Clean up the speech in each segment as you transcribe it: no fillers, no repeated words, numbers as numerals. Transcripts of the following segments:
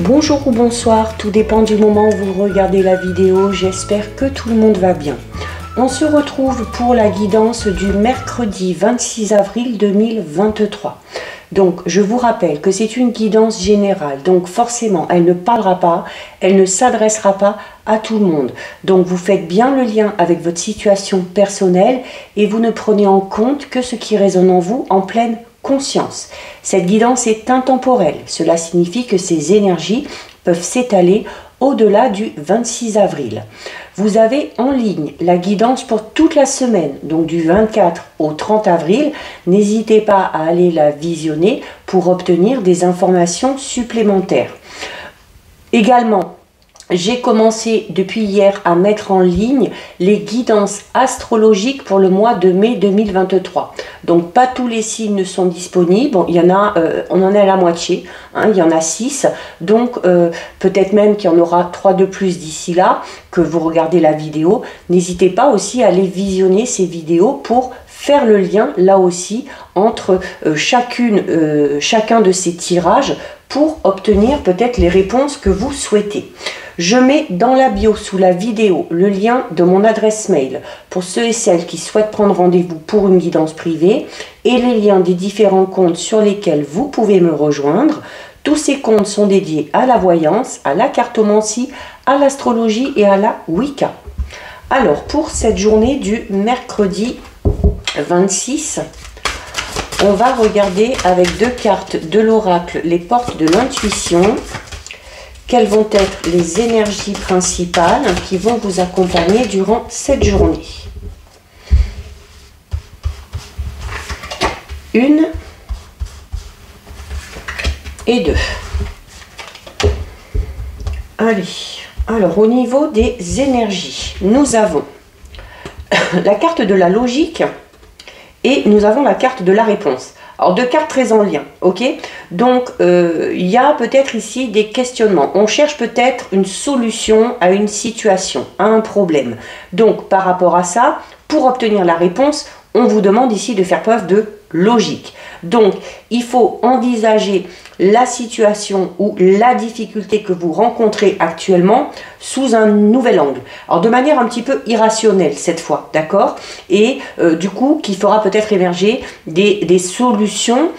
Bonjour ou bonsoir, tout dépend du moment où vous regardez la vidéo, j'espère que tout le monde va bien. On se retrouve pour la guidance du mercredi 26 avril 2023. Donc je vous rappelle que c'est une guidance générale, donc forcément elle ne parlera pas, elle ne s'adressera pas à tout le monde. Donc vous faites bien le lien avec votre situation personnelle et vous ne prenez en compte que ce qui résonne en vous en pleine conscience. Cette guidance est intemporelle, cela signifie que ces énergies peuvent s'étaler au-delà du 26 avril. Vous avez en ligne la guidance pour toute la semaine, donc du 24 au 30 avril. N'hésitez pas à aller la visionner pour obtenir des informations supplémentaires. Également, j'ai commencé depuis hier à mettre en ligne les guidances astrologiques pour le mois de mai 2023. Donc pas tous les signes ne sont disponibles, bon, il y en a, on en est à la moitié, hein, il y en a 6, donc peut-être même qu'il y en aura 3 de plus d'ici là, que vous regardez la vidéo. N'hésitez pas aussi à aller visionner ces vidéos pour faire le lien là aussi entre chacun de ces tirages pour obtenir peut-être les réponses que vous souhaitez. Je mets dans la bio sous la vidéo le lien de mon adresse mail pour ceux et celles qui souhaitent prendre rendez-vous pour une guidance privée et les liens des différents comptes sur lesquels vous pouvez me rejoindre. Tous ces comptes sont dédiés à la voyance, à la cartomancie, à l'astrologie et à la Wicca. Alors pour cette journée du mercredi 26, on va regarder avec 2 cartes de l'oracle les portes de l'intuition. Quelles vont être les énergies principales qui vont vous accompagner durant cette journée? 1 et 2. Allez, alors au niveau des énergies, nous avons la carte de la logique et nous avons la carte de la réponse. Alors 2 cartes très en lien, ok? Donc il y a peut-être ici des questionnements. On cherche peut-être une solution à une situation, à un problème. Donc par rapport à ça, pour obtenir la réponse, on vous demande ici de faire preuve de logique. Donc il faut envisager la situation ou la difficulté que vous rencontrez actuellement sous un nouvel angle. Alors de manière un petit peu irrationnelle cette fois, d'accord? Et du coup qui fera peut-être émerger des solutions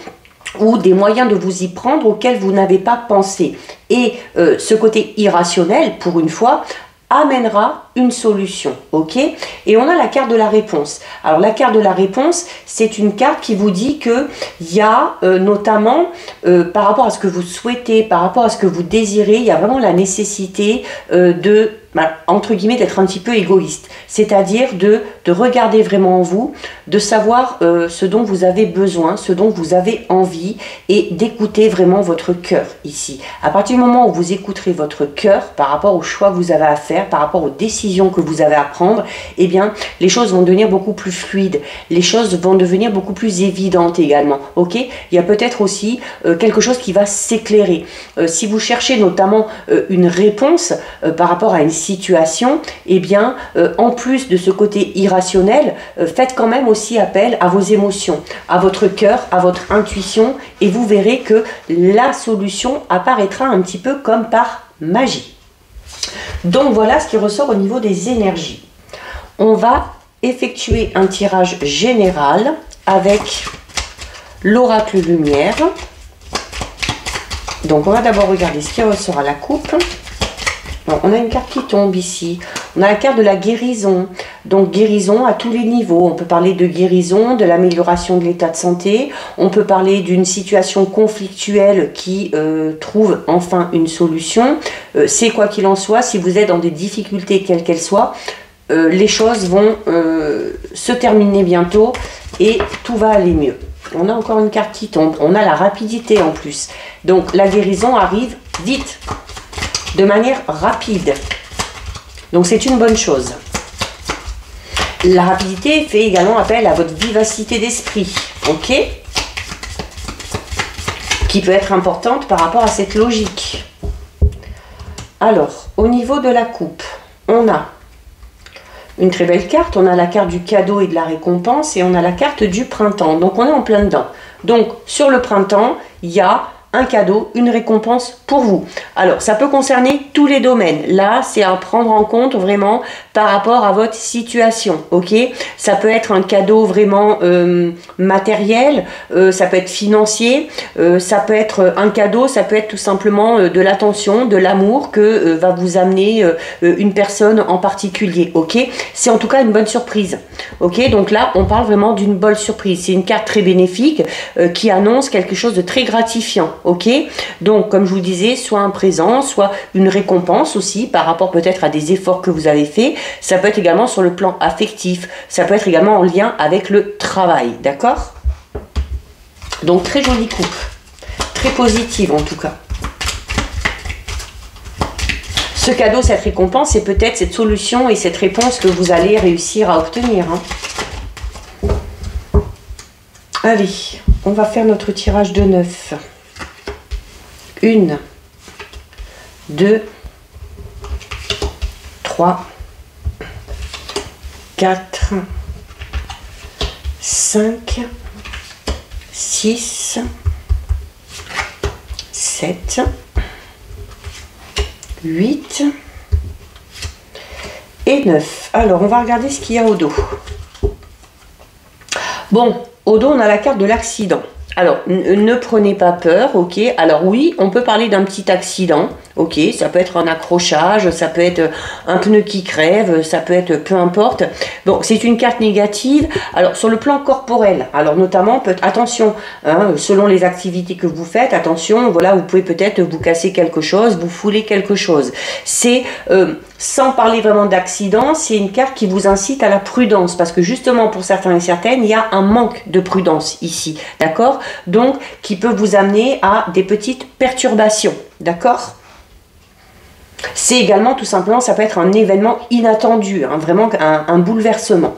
ou des moyens de vous y prendre auxquels vous n'avez pas pensé. Et ce côté irrationnel, pour une fois, amènera une solution, ok? Et on a la carte de la réponse. Alors la carte de la réponse, c'est une carte qui vous dit que il y a notamment par rapport à ce que vous souhaitez, par rapport à ce que vous désirez, il y a vraiment la nécessité entre guillemets d'être un petit peu égoïste, c'est-à-dire de regarder vraiment en vous, de savoir ce dont vous avez besoin, ce dont vous avez envie et d'écouter vraiment votre cœur ici. À partir du moment où vous écouterez votre cœur par rapport aux choix que vous avez à faire, par rapport aux décisions que vous avez à prendre, eh bien les choses vont devenir beaucoup plus fluides, les choses vont devenir beaucoup plus évidentes également, ok? Il y a peut-être aussi quelque chose qui va s'éclairer. Si vous cherchez notamment une réponse par rapport à une situation, eh bien en plus de ce côté irrationnel, faites quand même aussi appel à vos émotions, à votre cœur, à votre intuition et vous verrez que la solution apparaîtra un petit peu comme par magie. Donc voilà ce qui ressort au niveau des énergies. On va effectuer un tirage général avec l'oracle lumière. Donc on va d'abord regarder ce qui ressort à la coupe. Alors, on a une carte qui tombe ici. On a la carte de la guérison. Donc guérison à tous les niveaux. On peut parler de guérison, de l'amélioration de l'état de santé. On peut parler d'une situation conflictuelle qui trouve enfin une solution. C'est quoi qu'il en soit, si vous êtes dans des difficultés quelles qu'elles soient, les choses vont se terminer bientôt et tout va aller mieux. On a encore une carte qui tombe. On a la rapidité en plus. Donc la guérison arrive vite, de manière rapide. Donc c'est une bonne chose. La rapidité fait également appel à votre vivacité d'esprit, ok? Qui peut être importante par rapport à cette logique. Alors, au niveau de la coupe, on a une très belle carte. On a la carte du cadeau et de la récompense et on a la carte du printemps. Donc on est en plein dedans. Donc sur le printemps, il y a un cadeau, une récompense pour vous. Alors, ça peut concerner tous les domaines. Là, c'est à prendre en compte vraiment par rapport à votre situation, ok? Ça peut être un cadeau vraiment matériel, ça peut être financier, ça peut être un cadeau, ça peut être tout simplement de l'attention, de l'amour que va vous amener une personne en particulier, ok? C'est en tout cas une bonne surprise, ok? Donc là, on parle vraiment d'une bonne surprise. C'est une carte très bénéfique qui annonce quelque chose de très gratifiant. Ok, donc comme je vous disais, soit un présent, soit une récompense aussi par rapport peut-être à des efforts que vous avez faits. Ça peut être également sur le plan affectif, ça peut être également en lien avec le travail, d'accord? Donc très jolie coupe, très positive en tout cas. Ce cadeau, cette récompense, c'est peut-être cette solution et cette réponse que vous allez réussir à obtenir. Allez, on va faire notre tirage de 9. 1, 2, 3, 4, 5, 6, 7, 8 et 9. Alors, on va regarder ce qu'il y a au dos. Bon, au dos, on a la carte de l'accident. Alors, ne prenez pas peur, ok? Alors oui, on peut parler d'un petit accident, ok? Ça peut être un accrochage, ça peut être un pneu qui crève, ça peut être peu importe. Bon, c'est une carte négative. Alors, sur le plan corporel, alors notamment, attention, hein, selon les activités que vous faites, attention, voilà, vous pouvez peut-être vous casser quelque chose, vous fouler quelque chose. C'est, sans parler vraiment d'accident, c'est une carte qui vous incite à la prudence, parce que justement, pour certains et certaines, il y a un manque de prudence ici, d'accord? Donc, qui peut vous amener à des petites perturbations, d'accord? C'est également, tout simplement, ça peut être un événement inattendu, hein, vraiment un bouleversement.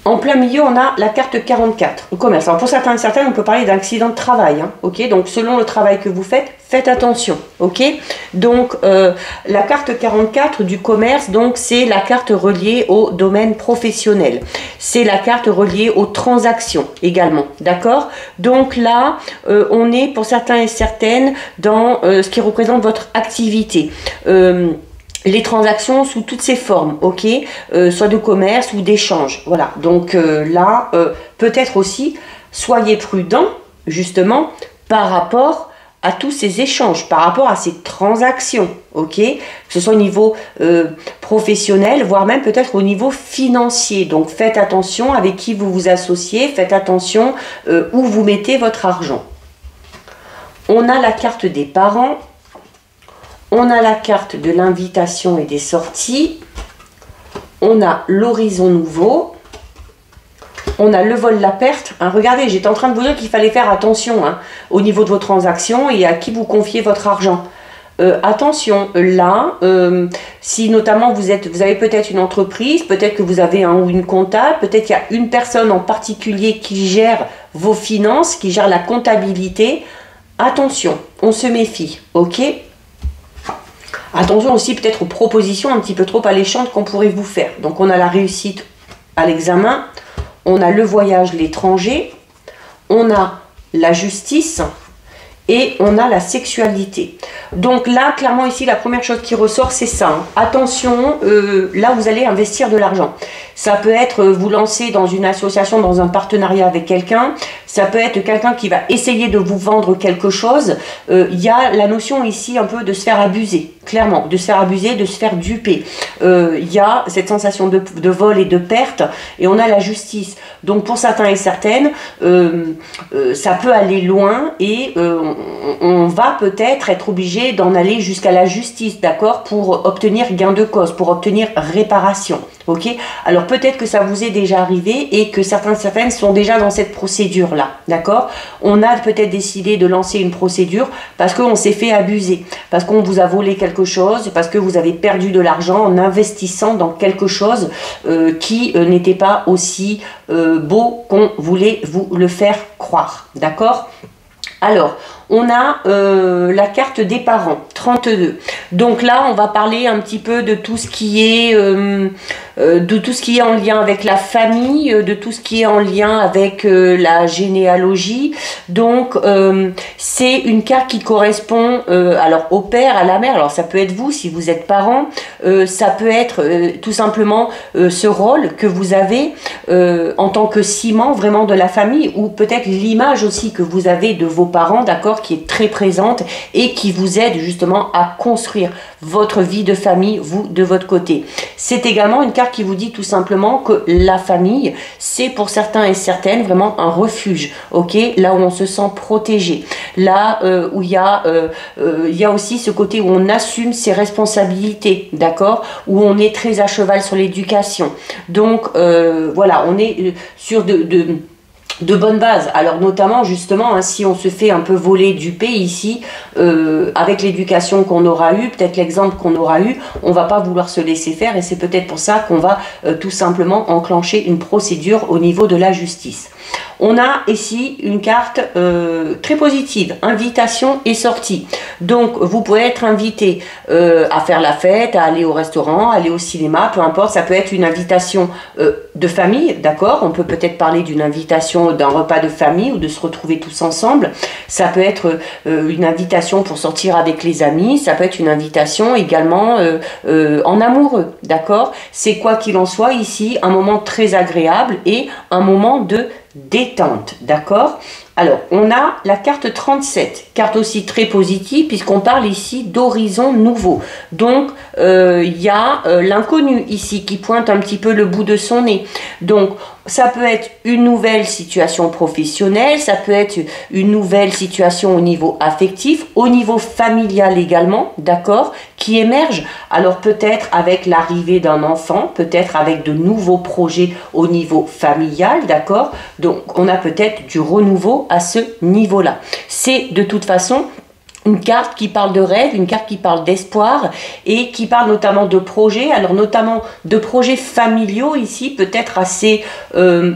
En plein milieu, on a la carte 44, au commerce. Alors pour certains et certaines, on peut parler d'accident de travail, hein, ok? Donc selon le travail que vous faites, faites attention, ok? Donc la carte 44 du commerce, donc c'est la carte reliée au domaine professionnel. C'est la carte reliée aux transactions également, d'accord? Donc là, on est pour certains et certaines dans ce qui représente votre activité. Les transactions sous toutes ces formes, ok, soit de commerce ou d'échange, voilà. Donc là, peut-être aussi, soyez prudents, justement, par rapport à tous ces échanges, par rapport à ces transactions, ok, que ce soit au niveau professionnel, voire même peut-être au niveau financier. Donc faites attention avec qui vous vous associez, faites attention où vous mettez votre argent. On a la carte des parents. On a la carte de l'invitation et des sorties. On a l'horizon nouveau. On a le vol, la perte. Hein, regardez, j'étais en train de vous dire qu'il fallait faire attention hein, au niveau de vos transactions et à qui vous confiez votre argent. Attention, là, si notamment vous avez peut-être une entreprise, peut-être que vous avez un ou une comptable, peut-être qu'il y a une personne en particulier qui gère vos finances, qui gère la comptabilité. Attention, on se méfie, ok ? Attention aussi peut-être aux propositions un petit peu trop alléchantes qu'on pourrait vous faire. Donc on a la réussite à l'examen, on a le voyage à l'étranger, on a la justice et on a la sexualité. Donc là, clairement ici, la première chose qui ressort, c'est ça. Hein. Attention, là vous allez investir de l'argent. Ça peut être vous lancer dans une association, dans un partenariat avec quelqu'un. Ça peut être quelqu'un qui va essayer de vous vendre quelque chose. Il y a la notion ici un peu de se faire abuser, clairement, de se faire abuser, de se faire duper. Il y a cette sensation de vol et de perte, et on a la justice. Donc pour certains et certaines, ça peut aller loin et on va peut-être être obligé d'en aller jusqu'à la justice, d'accord, pour obtenir gain de cause, pour obtenir réparation. Ok, alors peut-être que ça vous est déjà arrivé et que certaines sont déjà dans cette procédure-là, d'accord? On a peut-être décidé de lancer une procédure parce qu'on s'est fait abuser, parce qu'on vous a volé quelque chose, parce que vous avez perdu de l'argent en investissant dans quelque chose qui n'était pas aussi beau qu'on voulait vous le faire croire, d'accord? Alors, on a la carte des parents, 32. Donc là, on va parler un petit peu de tout ce qui est en lien avec la famille, de tout ce qui est en lien avec la généalogie. Donc c'est une carte qui correspond alors au père, à la mère. Alors ça peut être vous si vous êtes parent, ça peut être tout simplement ce rôle que vous avez en tant que ciment vraiment de la famille, ou peut-être l'image aussi que vous avez de vos parents, d'accord, qui est très présente et qui vous aide justement à construire votre vie de famille, vous de votre côté. C'est également une carte qui vous dit tout simplement que la famille, c'est pour certains et certaines vraiment un refuge, ok, là où on se sent protégé, là où il y a aussi ce côté où on assume ses responsabilités, d'accord, où on est très à cheval sur l'éducation. Donc voilà, on est sur de bonnes bases. Alors notamment justement, hein, si on se fait un peu voler du pays ici, avec l'éducation qu'on aura eue, peut-être l'exemple qu'on aura eu, on va pas vouloir se laisser faire, et c'est peut-être pour ça qu'on va tout simplement enclencher une procédure au niveau de la justice. On a ici une carte très positive, invitation et sortie. Donc vous pouvez être invité à faire la fête, à aller au restaurant, à aller au cinéma, peu importe, ça peut être une invitation de famille, d'accord, on peut peut-être parler d'une invitation d'un repas de famille ou de se retrouver tous ensemble. Ça peut être une invitation pour sortir avec les amis, ça peut être une invitation également en amoureux, d'accord. C'est quoi qu'il en soit ici un moment très agréable et un moment de détente, d'accord. Alors, on a la carte 37, carte aussi très positive puisqu'on parle ici d'horizon nouveau. Donc, il y a l'inconnu ici qui pointe un petit peu le bout de son nez. Donc, ça peut être une nouvelle situation professionnelle, ça peut être une nouvelle situation au niveau affectif, au niveau familial également, d'accord, qui émerge. Alors peut-être avec l'arrivée d'un enfant, peut-être avec de nouveaux projets au niveau familial, d'accord. Donc on a peut-être du renouveau à ce niveau-là. C'est de toute façon une carte qui parle de rêve, une carte qui parle d'espoir et qui parle notamment de projets, alors notamment de projets familiaux ici, peut-être assez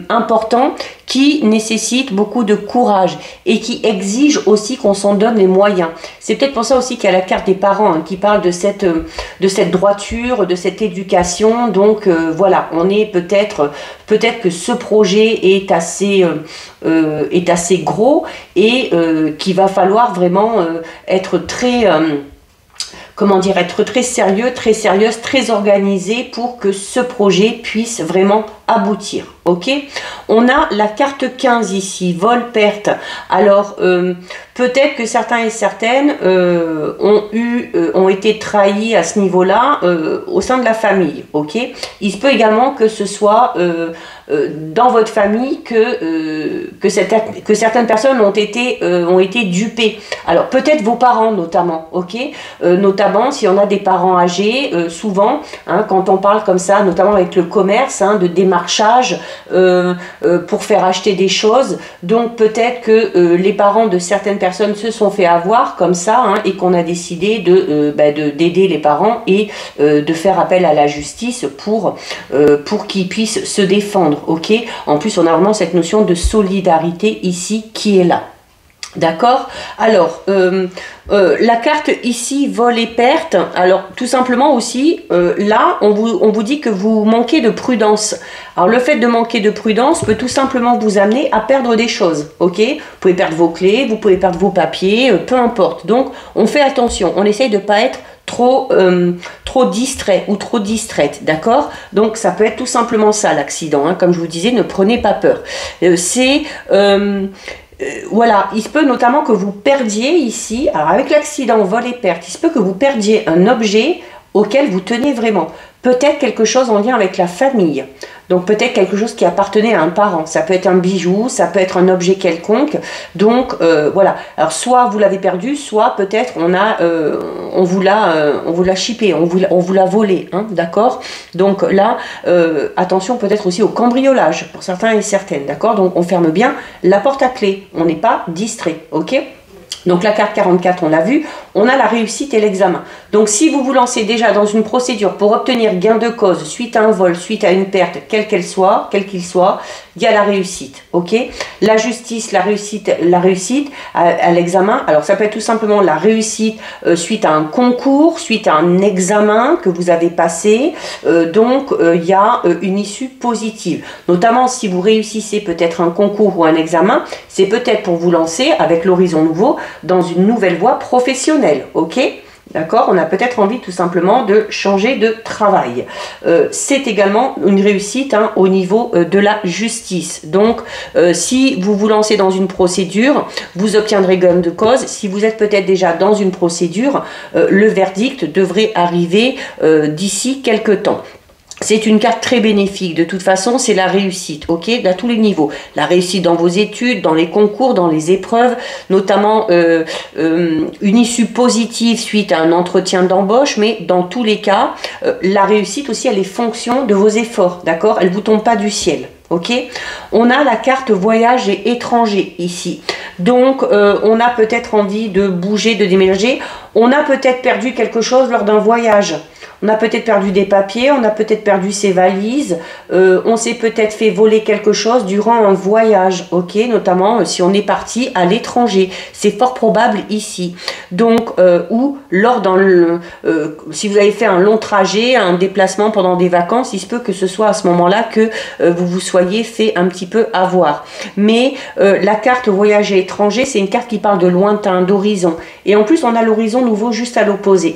importants, qui nécessitent beaucoup de courage et qui exigent aussi qu'on s'en donne les moyens. C'est peut-être pour ça aussi qu'il y a la carte des parents hein, qui parle de cette droiture, de cette éducation. Donc voilà, on est peut-être que ce projet est assez gros et qu'il va falloir vraiment être très comment dire, être très sérieux, très sérieuse, très organisée pour que ce projet puisse vraiment aboutir. Ok, on a la carte 15 ici, vol-perte. Alors peut-être que certains et certaines ont été trahis à ce niveau-là au sein de la famille. Ok, il se peut également que ce soit dans votre famille que certaines personnes ont été dupées. Alors peut-être vos parents notamment, ok, notamment si on a des parents âgés, souvent hein, quand on parle comme ça, notamment avec le commerce, hein, de démarchage pour faire acheter des choses. Donc peut-être que les parents de certaines personnes se sont fait avoir comme ça hein, et qu'on a décidé d'aider les parents et de faire appel à la justice pour qu'ils puissent se défendre. Ok, en plus on a vraiment cette notion de solidarité ici qui est là. D'accord. Alors la carte ici vol et perte. Alors tout simplement aussi là on vous dit que vous manquez de prudence. Alors le fait de manquer de prudence peut tout simplement vous amener à perdre des choses. Ok, vous pouvez perdre vos clés, vous pouvez perdre vos papiers, peu importe. Donc on fait attention, on essaye de ne pas être trop distrait ou trop distraite, d'accord. Donc ça peut être tout simplement ça l'accident, hein. Comme je vous disais, ne prenez pas peur. Voilà, il se peut notamment que vous perdiez ici, alors avec l'accident vol et perte, il se peut que vous perdiez un objet auquel vous tenez vraiment. Peut-être quelque chose en lien avec la famille. Donc peut-être quelque chose qui appartenait à un parent. Ça peut être un bijou, ça peut être un objet quelconque. Donc voilà. Alors soit vous l'avez perdu, soit peut-être on vous l'a chippé, on vous l'a volé, hein, d'accord. Donc là, attention peut-être aussi au cambriolage pour certains et certaines, d'accord. Donc on ferme bien la porte à clé. On n'est pas distrait, ok. Donc la carte 44, on l'a vu. on a la réussite et l'examen. Donc si vous vous lancez déjà dans une procédure pour obtenir gain de cause suite à un vol, suite à une perte, quel qu'il soit, il y a la réussite, ok? La justice, la réussite à l'examen, alors ça peut être tout simplement la réussite suite à un concours, suite à un examen que vous avez passé, donc il y a une issue positive. Notamment si vous réussissez peut-être un concours ou un examen, c'est peut-être pour vous lancer avec l'horizon nouveau dans une nouvelle voie professionnelle, ok? D'accord, on a peut-être envie tout simplement de changer de travail. C'est également une réussite au niveau de la justice. Donc, si vous vous lancez dans une procédure, vous obtiendrez gain de cause. Si vous êtes peut-être déjà dans une procédure, le verdict devrait arriver d'ici quelques temps. C'est une carte très bénéfique, de toute façon c'est la réussite, ok, à tous les niveaux. La réussite dans vos études, dans les concours, dans les épreuves, notamment une issue positive suite à un entretien d'embauche, mais dans tous les cas, la réussite aussi elle est fonction de vos efforts, d'accord, elle ne vous tombe pas du ciel. Ok, on a la carte voyage et étranger ici. Donc, on a peut-être envie de bouger, de déménager. On a peut-être perdu quelque chose lors d'un voyage. On a peut-être perdu des papiers, on a peut-être perdu ses valises, on s'est peut-être fait voler quelque chose durant un voyage, ok, notamment si on est parti à l'étranger. C'est fort probable ici. Donc, ou lors si vous avez fait un long trajet, un déplacement pendant des vacances, il se peut que ce soit à ce moment-là que vous vous soyez fait un petit peu avoir. Mais la carte voyage et étranger, c'est une carte qui parle de lointain, d'horizon. Et en plus, on a l'horizon nouveau juste à l'opposé.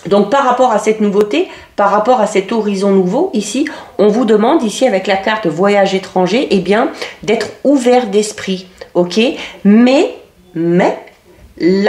Donc par rapport à cette nouveauté, par rapport à cet horizon nouveau, ici, on vous demande ici avec la carte voyage étranger, eh bien, d'être ouvert d'esprit, ok? Mais,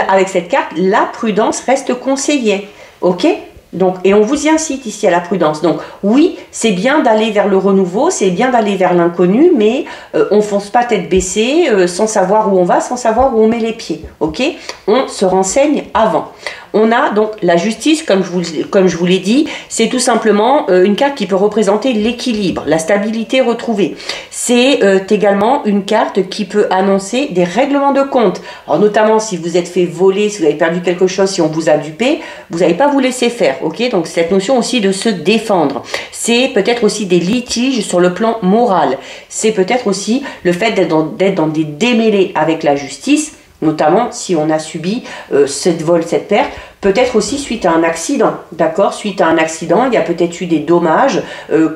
avec cette carte, la prudence reste conseillée, ok? Donc, et on vous y incite ici à la prudence. Donc oui, c'est bien d'aller vers le renouveau, c'est bien d'aller vers l'inconnu, mais on ne fonce pas tête baissée, sans savoir où on va, sans savoir où on met les pieds, ok? On se renseigne avant. On a donc la justice, comme je vous l'ai dit, c'est tout simplement une carte qui peut représenter l'équilibre, la stabilité retrouvée. C'est également une carte qui peut annoncer des règlements de compte. Alors notamment si vous êtes fait voler, si vous avez perdu quelque chose, si on vous a dupé, vous n'allez pas vous laisser faire. Ok, donc cette notion aussi de se défendre. C'est peut-être aussi des litiges sur le plan moral. C'est peut-être aussi le fait d'être dans des démêlés avec la justice, notamment si on a subi cette perte, peut-être aussi suite à un accident, d'accord? Suite à un accident, il y a peut-être eu des dommages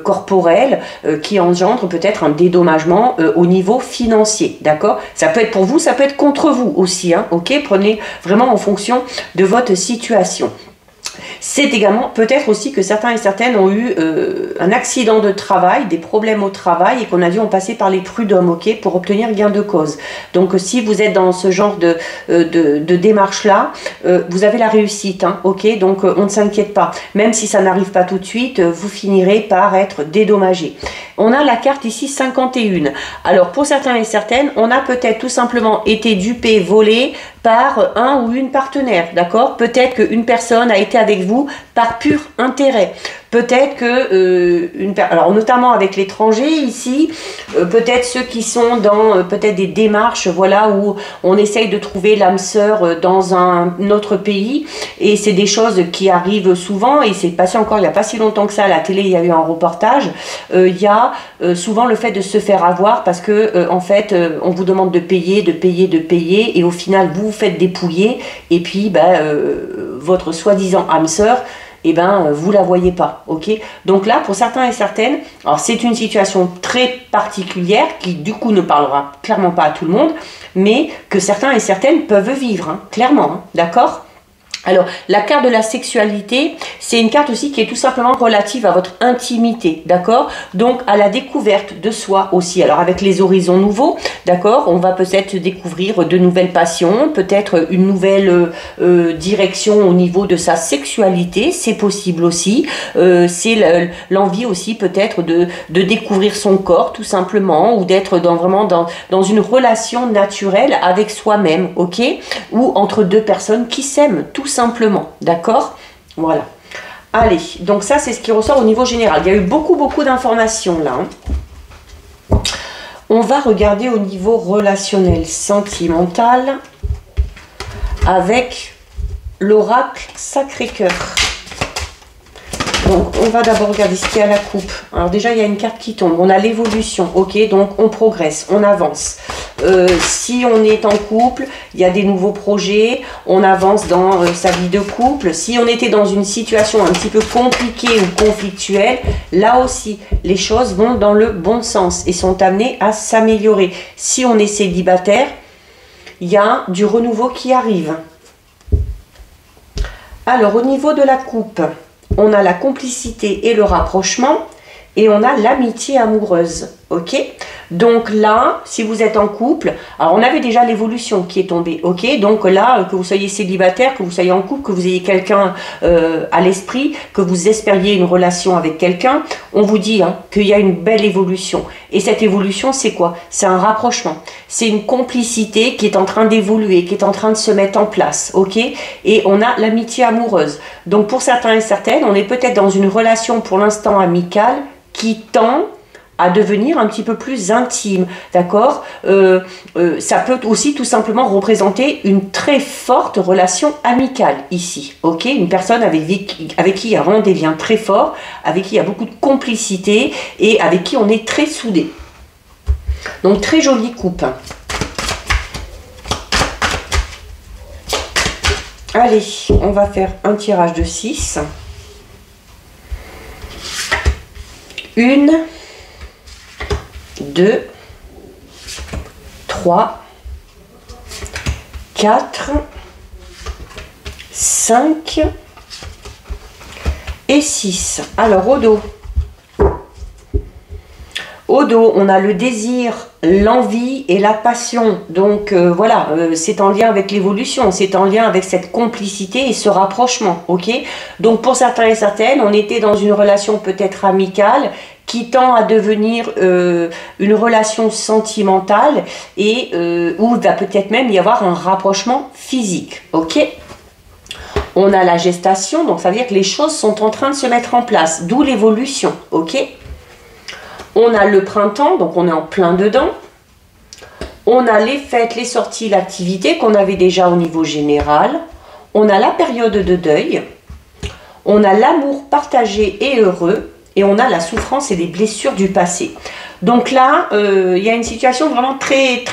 corporels qui engendrent peut-être un dédommagement au niveau financier, d'accord? Ça peut être pour vous, ça peut être contre vous aussi, hein, ok? Prenez vraiment en fonction de votre situation. C'est également peut-être aussi que certains et certaines ont eu un accident de travail, des problèmes au travail et qu'on a dû en passer par les prud'hommes, ok, pour obtenir gain de cause. Donc si vous êtes dans ce genre de démarche-là, vous avez la réussite, hein, ok, donc on ne s'inquiète pas. Même si ça n'arrive pas tout de suite, vous finirez par être dédommagé. On a la carte ici 51. Alors pour certains et certaines, on a peut-être tout simplement été dupé, volé par un ou une partenaire, d'accord? Peut-être qu'une personne a été avec vous par pur intérêt. Peut-être que, alors notamment avec l'étranger ici, peut-être ceux qui sont dans peut-être des démarches, voilà, où on essaye de trouver l'âme sœur dans un autre pays, et c'est des choses qui arrivent souvent, et c'est passé encore il n'y a pas si longtemps que ça, à la télé il y a eu un reportage, il y a souvent le fait de se faire avoir, parce que en fait on vous demande de payer, et au final vous vous faites dépouiller, et puis votre soi-disant âme sœur, eh ben, vous la voyez pas, ok? Donc là, pour certains et certaines, alors c'est une situation très particulière qui du coup ne parlera clairement pas à tout le monde, mais que certains et certaines peuvent vivre, hein, clairement, hein, d'accord? Alors, la carte de la sexualité, c'est une carte aussi qui est tout simplement relative à votre intimité, d'accord? Donc, à la découverte de soi aussi. Alors, avec les horizons nouveaux, d'accord? On va peut-être découvrir de nouvelles passions, peut-être une nouvelle direction au niveau de sa sexualité, c'est possible aussi. C'est l'envie aussi peut-être de découvrir son corps, tout simplement, ou d'être vraiment dans une relation naturelle avec soi-même, ok? Ou entre deux personnes qui s'aiment, tout simplement, d'accord? Voilà. Allez, donc ça c'est ce qui ressort au niveau général. Il y a eu beaucoup d'informations là. Hein. On va regarder au niveau relationnel, sentimental, avec l'oracle Sacré-Cœur. Donc, on va d'abord regarder ce qu'il y a à la coupe. Alors déjà, il y a une carte qui tombe. On a l'évolution, ok? Donc, on progresse, on avance. Si on est en couple, il y a des nouveaux projets. On avance dans sa vie de couple. Si on était dans une situation un petit peu compliquée ou conflictuelle, là aussi, les choses vont dans le bon sens et sont amenées à s'améliorer. Si on est célibataire, il y a du renouveau qui arrive. Alors, au niveau de la coupe, on a la complicité et le rapprochement et on a l'amitié amoureuse, ok? Donc là, si vous êtes en couple, alors on avait déjà l'évolution qui est tombée, ok? Donc là, que vous soyez célibataire, que vous soyez en couple, que vous ayez quelqu'un à l'esprit, que vous espériez une relation avec quelqu'un, on vous dit qu'il y a une belle évolution. Et cette évolution, c'est quoi? C'est un rapprochement. C'est une complicité qui est en train d'évoluer, qui est en train de se mettre en place, ok? Et on a l'amitié amoureuse. Donc pour certains et certaines, on est peut-être dans une relation pour l'instant amicale qui tend à devenir un petit peu plus intime, d'accord? Ça peut aussi tout simplement représenter une très forte relation amicale ici, ok? Une personne avec qui il y a vraiment des liens très forts, avec qui il y a beaucoup de complicité et avec qui on est très soudés. Donc très jolie coupe. Allez, on va faire un tirage de 6. 1, 2, 3, 4, 5 et 6. Alors au dos. Au dos, on a le désir, l'envie et la passion. Donc voilà, c'est en lien avec l'évolution, c'est en lien avec cette complicité et ce rapprochement, ok? Donc pour certains et certaines, on était dans une relation peut-être amicale qui tend à devenir une relation sentimentale et où il va peut-être même y avoir un rapprochement physique, ok? On a la gestation, donc ça veut dire que les choses sont en train de se mettre en place, d'où l'évolution, ok? On a le printemps, donc on est en plein dedans. On a les fêtes, les sorties, l'activité qu'on avait déjà au niveau général. On a la période de deuil. On a l'amour partagé et heureux. Et on a la souffrance et les blessures du passé. Donc là, il y a une situation vraiment très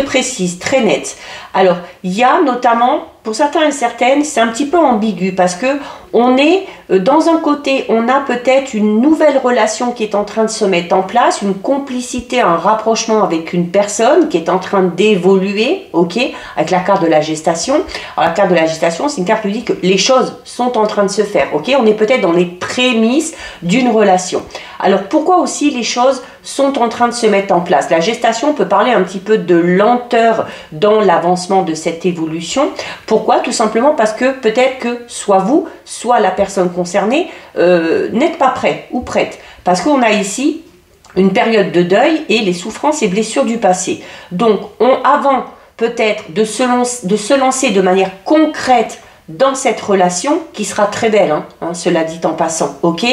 précise, très nette. Alors, il y a notamment, pour certains et certaines, c'est un petit peu ambigu parce que on est dans un côté, on a peut-être une nouvelle relation qui est en train de se mettre en place, une complicité, un rapprochement avec une personne qui est en train d'évoluer, ok, avec la carte de la gestation. Alors la carte de la gestation, c'est une carte qui dit que les choses sont en train de se faire, ok. On est peut-être dans les prémices d'une relation. Alors pourquoi aussi les choses sont en train de se mettre en place? La gestation peut parler un petit peu de lenteur dans l'avancement de cette évolution. Pourquoi? Tout simplement parce que peut-être que soit vous, soit la personne concernée n'êtes pas prêt ou prête. Parce qu'on a ici une période de deuil et les souffrances et blessures du passé. Donc, avant peut-être de se lancer de manière concrète dans cette relation, qui sera très belle, cela dit en passant, ok,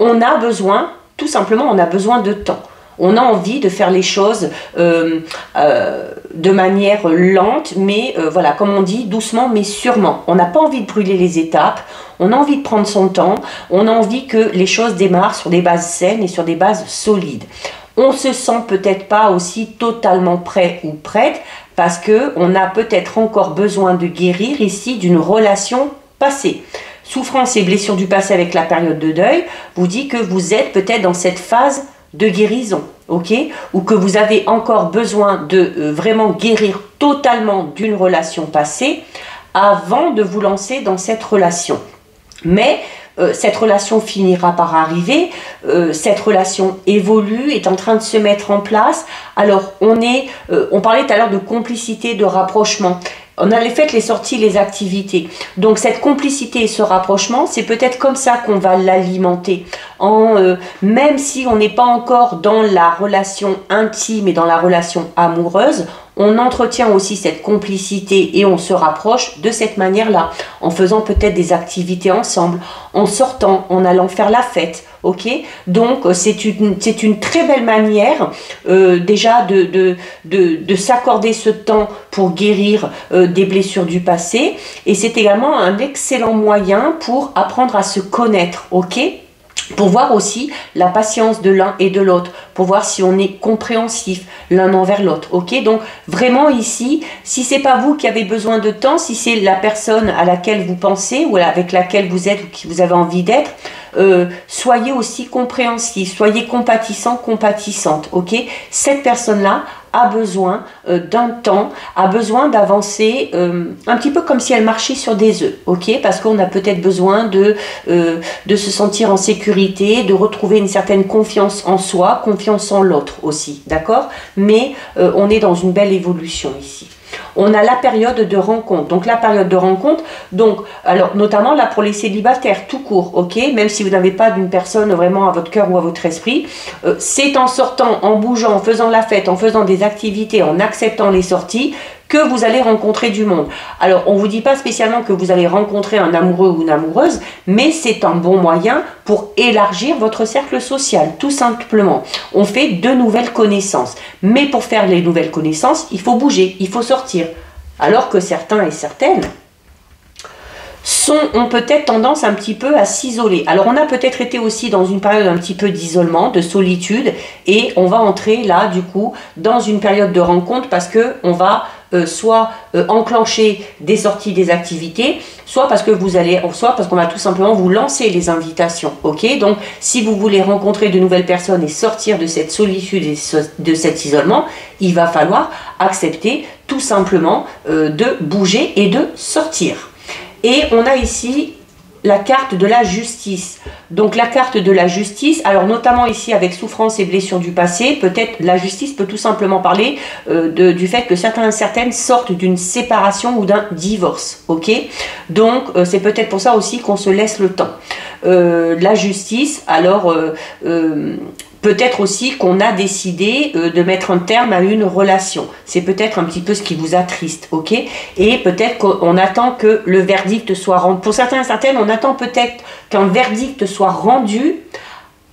on a besoin, tout simplement, on a besoin de temps. On a envie de faire les choses de manière lente, mais voilà, comme on dit, doucement mais sûrement. On n'a pas envie de brûler les étapes, on a envie de prendre son temps, on a envie que les choses démarrent sur des bases saines et sur des bases solides. On se sent peut-être pas aussi totalement prêt ou prête, parce qu'on a peut-être encore besoin de guérir ici d'une relation passée. Souffrance et blessures du passé avec la période de deuil vous dit que vous êtes peut-être dans cette phase de guérison, ok? Ou que vous avez encore besoin de vraiment guérir totalement d'une relation passée avant de vous lancer dans cette relation. Mais cette relation finira par arriver, cette relation évolue, est en train de se mettre en place. Alors on parlait tout à l'heure de complicité, de rapprochement. On a les fêtes, les sorties, les activités. Donc cette complicité et ce rapprochement, c'est peut-être comme ça qu'on va l'alimenter. Même si on n'est pas encore dans la relation intime et dans la relation amoureuse, on entretient aussi cette complicité et on se rapproche de cette manière-là, en faisant peut-être des activités ensemble, en sortant, en allant faire la fête. Ok, donc c'est une très belle manière déjà de s'accorder ce temps pour guérir des blessures du passé, et c'est également un excellent moyen pour apprendre à se connaître. Ok, pour voir aussi la patience de l'un et de l'autre, pour voir si on est compréhensif l'un envers l'autre. Ok, donc vraiment ici, si c'est pas vous qui avez besoin de temps, si c'est la personne à laquelle vous pensez ou avec laquelle vous êtes ou qui vous avez envie d'être, soyez aussi compréhensif, soyez compatissant, compatissante. Ok, cette personne-là a besoin d'un temps, a besoin d'avancer un petit peu comme si elle marchait sur des œufs, ok, parce qu'on a peut-être besoin de se sentir en sécurité, de retrouver une certaine confiance en soi, confiance en l'autre aussi, d'accord, mais on est dans une belle évolution ici. On a la période de rencontre. Donc la période de rencontre, donc, alors notamment là pour les célibataires, tout court, ok, même si vous n'avez pas d'une personne vraiment à votre cœur ou à votre esprit, c'est en sortant, en bougeant, en faisant la fête, en faisant des activités, en acceptant les sorties, que vous allez rencontrer du monde. Alors, on ne vous dit pas spécialement que vous allez rencontrer un amoureux ou une amoureuse, mais c'est un bon moyen pour élargir votre cercle social, tout simplement. On fait de nouvelles connaissances. Mais pour faire les nouvelles connaissances, il faut bouger, il faut sortir. Alors que certains et certaines ont peut-être tendance un petit peu à s'isoler. Alors on a peut-être été aussi dans une période un petit peu d'isolement, de solitude, et on va entrer là du coup dans une période de rencontre parce que on va soit enclencher des sorties, des activités, soit parce que soit parce qu'on va tout simplement vous lancer les invitations. Ok, donc si vous voulez rencontrer de nouvelles personnes et sortir de cette solitude et de cet isolement, il va falloir accepter tout simplement de bouger et de sortir. Et on a ici la carte de la justice. Donc la carte de la justice, alors notamment ici avec souffrance et blessures du passé, peut-être la justice peut tout simplement parler du fait que certains et certaines sortent d'une séparation ou d'un divorce. Ok, donc c'est peut-être pour ça aussi qu'on se laisse le temps. La justice, alors peut-être aussi qu'on a décidé de mettre un terme à une relation. C'est peut-être un petit peu ce qui vous attriste, ok? Et peut-être qu'on attend que le verdict soit rendu. Pour certains et certaines, on attend peut-être qu'un verdict soit rendu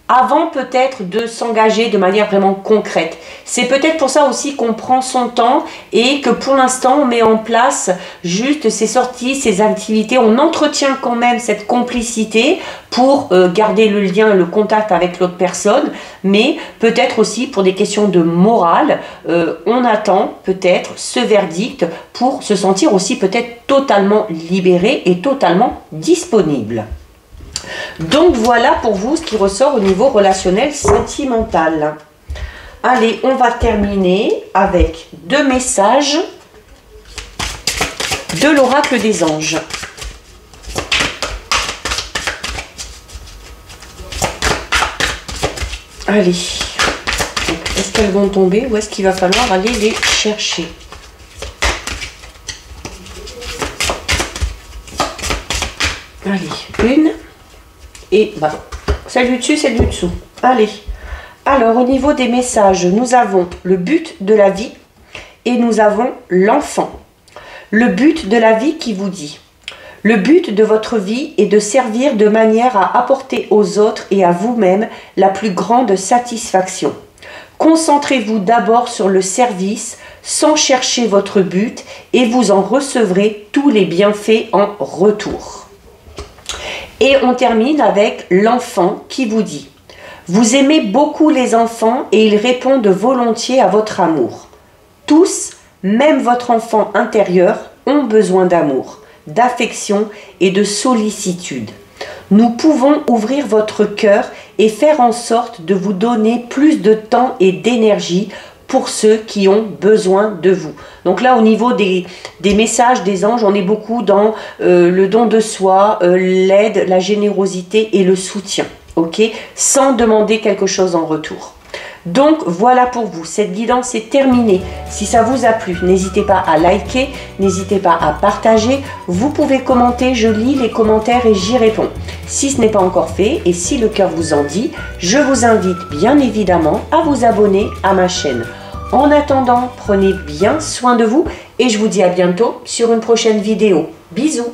avant peut-être de s'engager de manière vraiment concrète. C'est peut-être pour ça aussi qu'on prend son temps et que pour l'instant on met en place juste ces sorties, ces activités, on entretient quand même cette complicité pour garder le lien et le contact avec l'autre personne, mais peut-être aussi pour des questions de morale, on attend peut-être ce verdict pour se sentir aussi peut-être totalement libéré et totalement disponible. Donc voilà pour vous ce qui ressort au niveau relationnel sentimental. Allez, on va terminer avec 2 messages de l'oracle des anges. Allez, est-ce qu'elles vont tomber ou est-ce qu'il va falloir aller les chercher? Allez, une. Et bah, celle du dessus, celle du dessous. Allez. Alors, au niveau des messages, nous avons le but de la vie et nous avons l'enfant. Le but de la vie qui vous dit: le but de votre vie est de servir de manière à apporter aux autres et à vous-même la plus grande satisfaction. Concentrez-vous d'abord sur le service sans chercher votre but et vous en recevrez tous les bienfaits en retour. Et on termine avec l'enfant qui vous dit: vous aimez beaucoup les enfants et ils répondent volontiers à votre amour. Tous, même votre enfant intérieur, ont besoin d'amour, d'affection et de sollicitude. Nous pouvons ouvrir votre cœur et faire en sorte de vous donner plus de temps et d'énergie pour ceux qui ont besoin de vous. Donc là, au niveau des messages des anges, on est beaucoup dans le don de soi, l'aide, la générosité et le soutien, ok, sans demander quelque chose en retour. Donc voilà pour vous, cette guidance est terminée. Si ça vous a plu, n'hésitez pas à liker, n'hésitez pas à partager. Vous pouvez commenter, je lis les commentaires et j'y réponds. Si ce n'est pas encore fait et si le cœur vous en dit, je vous invite bien évidemment à vous abonner à ma chaîne. En attendant, prenez bien soin de vous et je vous dis à bientôt sur une prochaine vidéo. Bisous!